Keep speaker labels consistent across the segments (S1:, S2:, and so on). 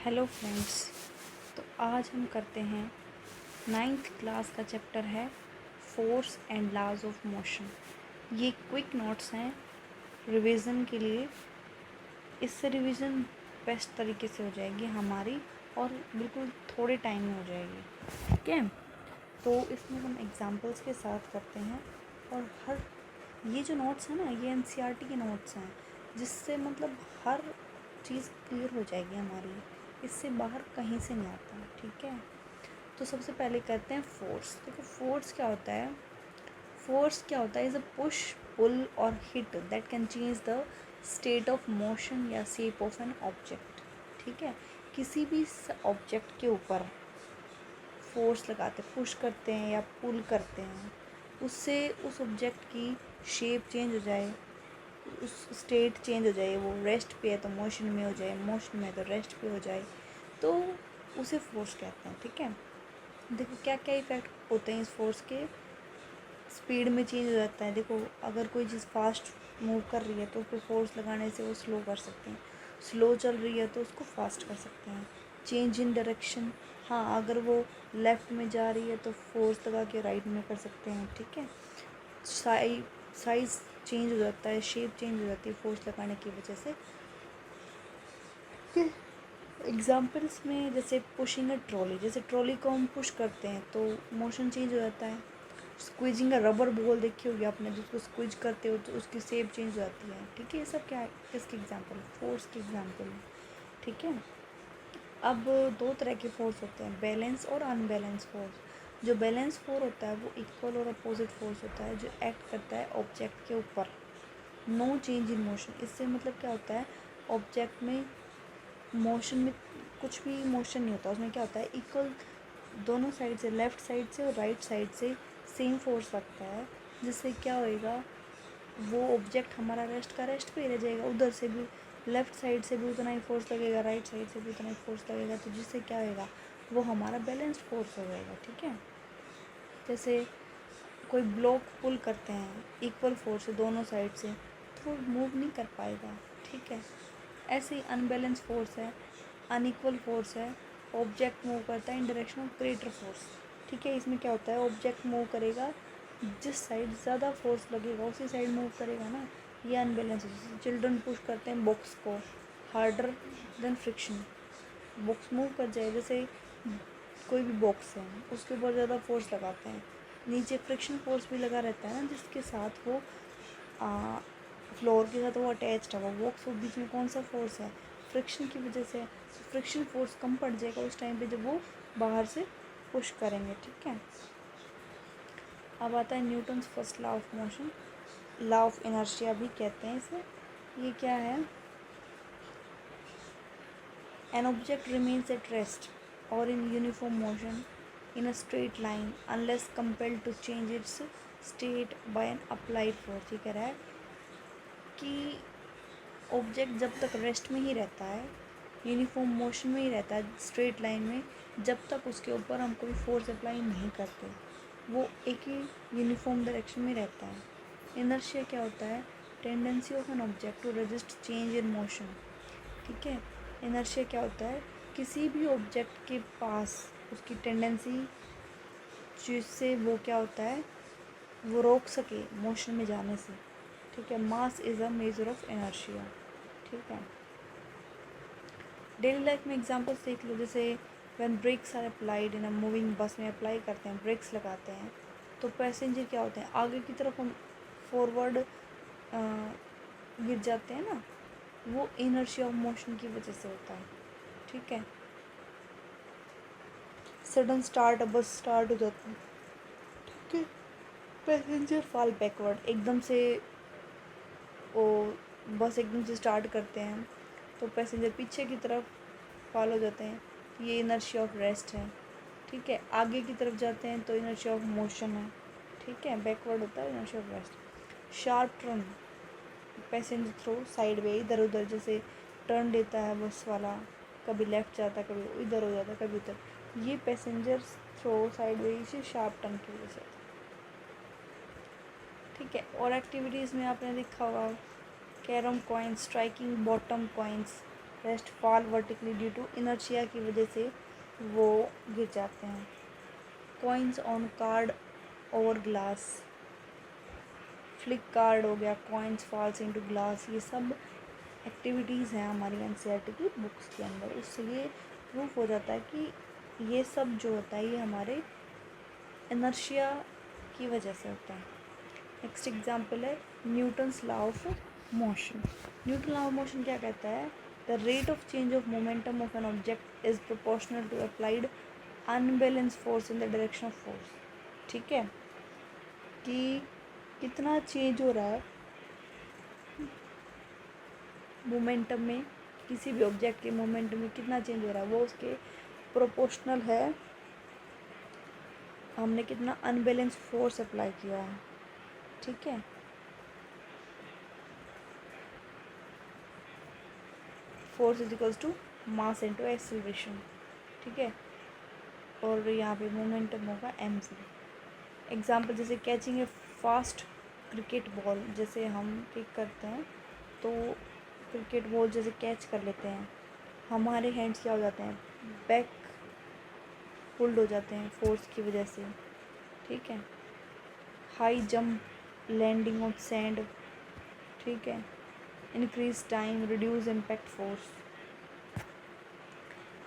S1: Hello friends. तो आज हम करते हैं 9th क्लास का चैप्टर है force and laws of motion. ये क्विक नोट्स हैं रिवीजन के लिए। इससे रिवीजन बेस्ट तरीके से हो जाएगी हमारी और बिल्कुल थोड़े टाइम में हो जाएगी। ठीक है, तो इसमें हम एग्जांपल्स के साथ करते हैं और हर ये जो नोट्स हैं ना, ये एनसीईआरटी के नोट्स हैं, जिससे मतलब हर चीज़ क्लियर हो जाएगी हमारी। इससे बाहर कहीं से नहीं आता। ठीक है, तो सबसे पहले करते हैं फोर्स। देखो फोर्स क्या होता है। फोर्स क्या होता है इज़ अ पुश पुल और hit that can change the state of motion या शेप ऑफ एन ऑब्जेक्ट। ठीक है, किसी भी ऑब्जेक्ट के ऊपर फोर्स लगाते, पुश करते हैं या पुल करते हैं, उससे उस ऑब्जेक्ट की शेप चेंज हो जाए, उस स्टेट चेंज हो जाए। वो रेस्ट पे है तो मोशन में हो जाए, मोशन में है तो रेस्ट पे हो जाए, तो उसे फोर्स कहते हैं। ठीक है, देखो क्या क्या इफ़ेक्ट होते हैं इस फोर्स के। स्पीड में चेंज हो जाता है। देखो अगर कोई चीज़ फास्ट मूव कर रही है तो उस पर फोर्स लगाने से वो स्लो कर सकते हैं, स्लो चल रही है तो उसको फास्ट कर सकते हैं। चेंज इन डायरेक्शन, हाँ अगर वो लेफ़्ट में जा रही है तो फोर्स लगा के राइट में कर सकते हैं। ठीक है, साइज चेंज हो जाता है, शेप चेंज हो जाती है फोर्स लगाने की वजह से। एग्जाम्पल्स में जैसे पुशिंग अ ट्रॉली, जैसे ट्रॉली को हम पुश करते हैं तो मोशन चेंज हो जाता है। स्क्वीजिंग अ रबर बॉल देखी होगी आपने, जिसको स्क्वीज करते हो तो उसकी शेप चेंज हो जाती है। ठीक है, ये सब क्या है, किसके एग्जाम्पल, फोर्स के एग्जाम्पल है। ठीक है, अब दो तरह के फोर्स होते हैं, बैलेंस और अनबैलेंस फोर्स। जो बैलेंस फोर्स होता है वो इक्वल और अपोजिट फोर्स होता है, जो एक्ट करता है ऑब्जेक्ट के ऊपर। नो चेंज इन मोशन, इससे मतलब क्या होता है, ऑब्जेक्ट में मोशन में कुछ भी मोशन नहीं होता। उसमें क्या होता है, इक्वल दोनों साइड से, लेफ़्ट साइड से और राइट साइड से सेम फोर्स लगता है, जिससे क्या होएगा, वो ऑब्जेक्ट हमारा रेस्ट का रेस्ट पे ही रह जाएगा। उधर से भी लेफ़्ट साइड से भी उतना ही फोर्स लगेगा, राइट साइड से भी उतना ही फोर्स लगेगा, तो जिससे क्या होएगा, वो हमारा बैलेंस्ड फोर्स हो जाएगा। ठीक है, जैसे कोई ब्लॉक पुल करते हैं इक्वल फोर्स से दोनों साइड से, तो वो मूव नहीं कर पाएगा। ठीक है, ऐसे ही अनबैलेंस फोर्स है, अनइक्वल फोर्स है, ऑब्जेक्ट मूव करता है इन डायरेक्शन ऑफ ग्रेटर फोर्स। ठीक है, इसमें क्या होता है, ऑब्जेक्ट मूव करेगा, जिस साइड ज़्यादा फोर्स लगेगा उसी साइड मूव करेगा ना। ये अनबैलेंस है। चिल्ड्रन पुश करते हैं बॉक्स को harder than friction, box move कर जाए। जैसे कोई भी बॉक्स है उसके ऊपर ज़्यादा फोर्स लगाते हैं, नीचे फ्रिक्शन फोर्स भी लगा रहता है ना, जिसके साथ वो फ्लोर के साथ वो अटैच्ड है, वो बॉक्स, वो बीच में कौन सा फोर्स है, फ्रिक्शन की वजह से। तो फ्रिक्शन फोर्स कम पड़ जाएगा उस टाइम पे जब वो बाहर से पुश करेंगे। ठीक है, अब आता है Newton's first law of motion, law of inertia भी कहते हैं इसे। ये क्या है, an object remains at rest और in uniform motion in a straight line unless compelled to change its state by an applied force। ये कह रहा है कि ऑब्जेक्ट जब तक रेस्ट में ही रहता है, यूनिफॉर्म मोशन में ही रहता है, स्ट्रेट लाइन में, जब तक उसके ऊपर हम कोई फोर्स अप्लाई नहीं करते, वो एक ही यूनिफॉर्म डायरेक्शन में रहता है। इनर्शिया क्या होता है, tendency of an object to resist change in motion. ठीक है, इनर्शिया क्या होता है, किसी भी ऑब्जेक्ट के पास उसकी टेंडेंसी, जिससे वो क्या होता है, वो रोक सके मोशन में जाने से। ठीक है, mass is a measure of inertia. ठीक है, डेली लाइफ में एग्जांपल्स देख लो, जैसे when brakes are applied in a moving bus में अप्लाई करते हैं, ब्रेक्स लगाते हैं तो पैसेंजर क्या होते हैं, आगे की तरफ हम फॉरवर्ड गिर जाते हैं ना, वो इनर्शिया ऑफ मोशन की वजह से होता है। ठीक है, सडन स्टार्ट, बस स्टार्ट हो जाती है, ठीक है, पैसेंजर फॉल बैकवर्ड, एकदम से वो बस एकदम से स्टार्ट करते हैं तो पैसेंजर पीछे की तरफ फॉल हो जाते हैं, तो ये इनर्शिया ऑफ रेस्ट है। ठीक है, आगे की तरफ जाते हैं तो इनर्शिया ऑफ मोशन है। ठीक है, बैकवर्ड होता है inertia of rest. Sharp turn, passenger throw side way, इधर उधर जैसे टर्न लेता है बस वाला, कभी लेफ़्ट जाता है, कभी इधर हो जाता है, कभी उधर, ये पैसेंजर थ्रो साइड वे इसे शार्प टर्न की वजह से। ठीक है, और एक्टिविटीज़ में आपने देखा होगा, carrom coins, striking bottom coins, rest fall vertically due to inertia की वजह से वो गिर जाते हैं। Coins on card over glass, flick card हो गया, कॉइन्स फॉल्स इनटू ग्लास, ये सब एक्टिविटीज़ हैं हमारी एनसीईआरटी की बुक्स के अंदर। उससे ये प्रूफ हो जाता है कि ये सब जो होता है ये हमारे इनर्शिया की वजह से होता है। नेक्स्ट एग्जाम्पल है Newton's law of motion. Newton law of motion क्या कहता है? The rate of change of momentum of an object is proportional to applied unbalance force in the direction of force. ठीक है, कि कितना चेंज हो रहा है मोमेंटम में, किसी भी ऑब्जेक्ट के मोमेंटम में कितना चेंज हो रहा है वो उसके प्रोपोर्शनल है हमने कितना अनबैलेंस फोर्स अप्लाई किया है। ठीक है, force is equals to mass into acceleration. ठीक है, और यहाँ पे मोमेंटम होगा mv। एग्जाम्पल जैसे catching a fast cricket ball, जैसे हम किक करते हैं तो क्रिकेट बॉल जैसे कैच कर लेते हैं, हमारे हैंड्स क्या हो जाते हैं? बैक होल्ड हो जाते हैं फोर्स की वजह से। ठीक है, high jump, landing on sand. ठीक है, increase time, reduce impact force.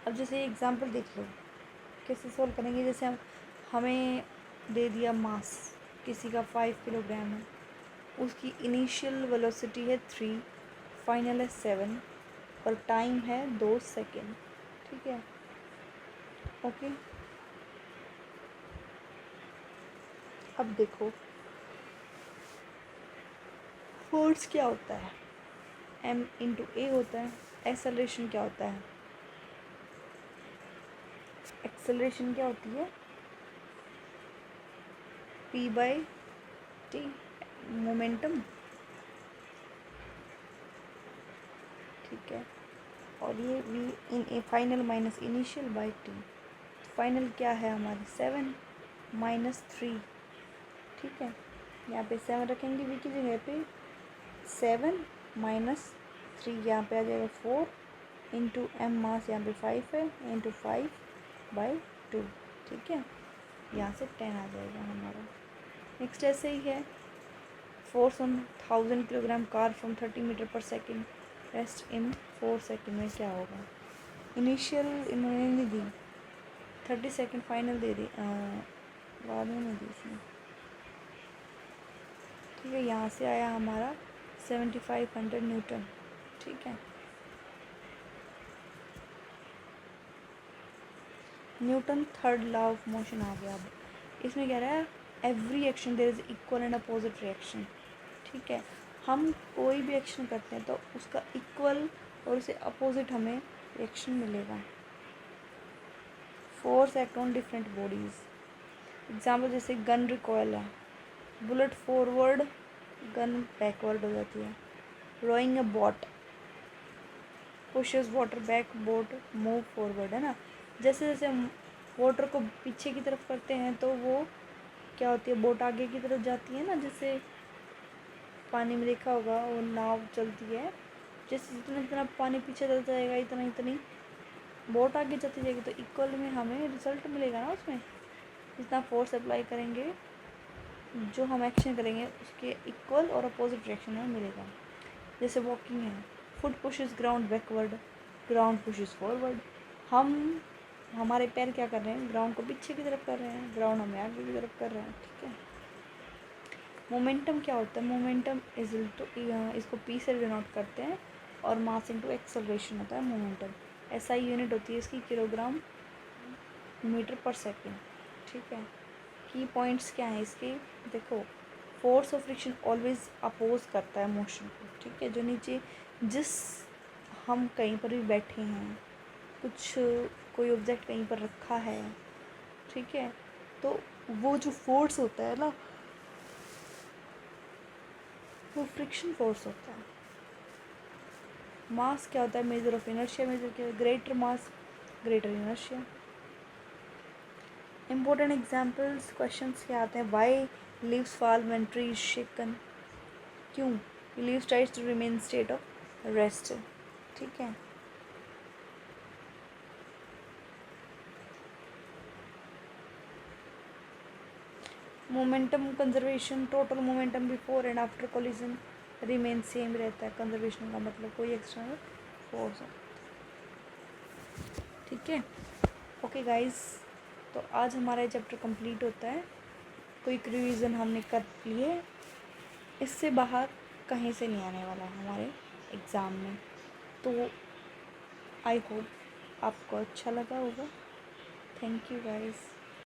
S1: अब जैसे एग्जांपल देख लो, कैसे सॉल्व करेंगे? जैसे हमें दे दिया मास, किसी का 5 किलोग्राम है, उसकी इनिशियल वेलोसिटी है 3, फाइनल है 7 और टाइम है 2 सेकेंड। ठीक है, ओके। अब देखो फोर्स क्या होता है? m इंटू ए होता है। एक्सेलरेशन क्या होता है? एक्सेलरेशन क्या होती है? p by T, momentum. ठीक है, और ये v in A final minus initial by T. Final क्या है हमारी? 7 माइनस 3। ठीक है, यहाँ पे 7 रखेंगे v की जगह पे, 7 माइनस 3 यहाँ पे आ जाएगा 4 इंटू एम मास यहाँ पे 5 है इंटू 5 बाई 2। ठीक है, यहाँ से 10 आ जाएगा हमारा। नेक्स्ट ऐसे ही है, force on 1000 kilogram car from 30 metre पर सेकेंड, रेस्ट इन 4 सेकेंड में क्या होगा? इनिशियल इन्होंने नहीं दी, 30 सेकेंड फाइनल दे दी, बाद में नहीं दी इसमें। ठीक है, यहाँ से आया हमारा 7500 न्यूटन। ठीक है, Newton third law of motion आ गया। अब इसमें क्या रहा है? Every action there is equal and opposite reaction. ठीक है, हम कोई भी एक्शन करते हैं तो उसका इक्वल और उससे अपोजिट हमें रिएक्शन मिलेगा। Force act on different bodies. Example जैसे गन रिकॉयल है, बुलेट फॉरवर्ड, गन बैकवर्ड हो जाती है। Rowing a boat, pushes water back, boat move forward, है ना। जैसे जैसे हम वाटर को पीछे की तरफ करते हैं तो वो क्या होती है? बोट आगे की तरफ जाती है ना। जैसे पानी में देखा होगा वो नाव चलती है, जैसे जितना जितना पानी पीछे चलता जाएगा इतना इतनी बोट आगे चलती जाएगी, तो इक्वल में हमें रिजल्ट मिलेगा ना उसमें। जितना फोर्स अप्लाई करेंगे, जो हम एक्शन करेंगे उसके इक्वल और अपोजिट रिएक्शन में मिलेगा। जैसे वॉकिंग है, foot pushes ground backward, ground pushes forward. हम हमारे पैर क्या कर रहे हैं? ग्राउंड को पीछे की तरफ कर रहे हैं, ग्राउंड हमें आगे की तरफ कर रहे हैं। ठीक है, मोमेंटम क्या होता है? मोमेंटम इज टू, इसको पी से डिनोट करते हैं और मास इनटू एक्सेलरेशन होता है मोमेंटम। ऐसा यूनिट होती है इसकी किलोग्राम मीटर पर सेकेंड। ठीक है, की पॉइंट्स क्या हैं इसके? देखो, force of friction always oppose करता है मोशन को। ठीक है, जो नीचे जिस हम कहीं पर भी बैठे हैं, कुछ कोई ऑब्जेक्ट कहीं पर रखा है, ठीक है, तो वो जो फोर्स होता है ना, वो फ्रिक्शन फोर्स होता है। मास क्या होता है? Measure of inertia. मेजर क्या? Greater mass greater inertia. Important examples questions क्या आते हैं? Why leaves fall when tree is shaken? क्यों? Leaves tries to remain state of rest. ठीक है, momentum conservation, total momentum before and after collision remain same रहता है। Conservation का मतलब कोई एक्सटर्नल फोर्स है। ठीक है, ओके गाइस, तो आज हमारा ये चैप्टर कंप्लीट होता है। क्विक रिवीजन हमने कर लिए, इससे बाहर कहीं से नहीं आने वाला हमारे एग्ज़ाम में। तो आई होप आपको अच्छा लगा होगा। Thank you guys.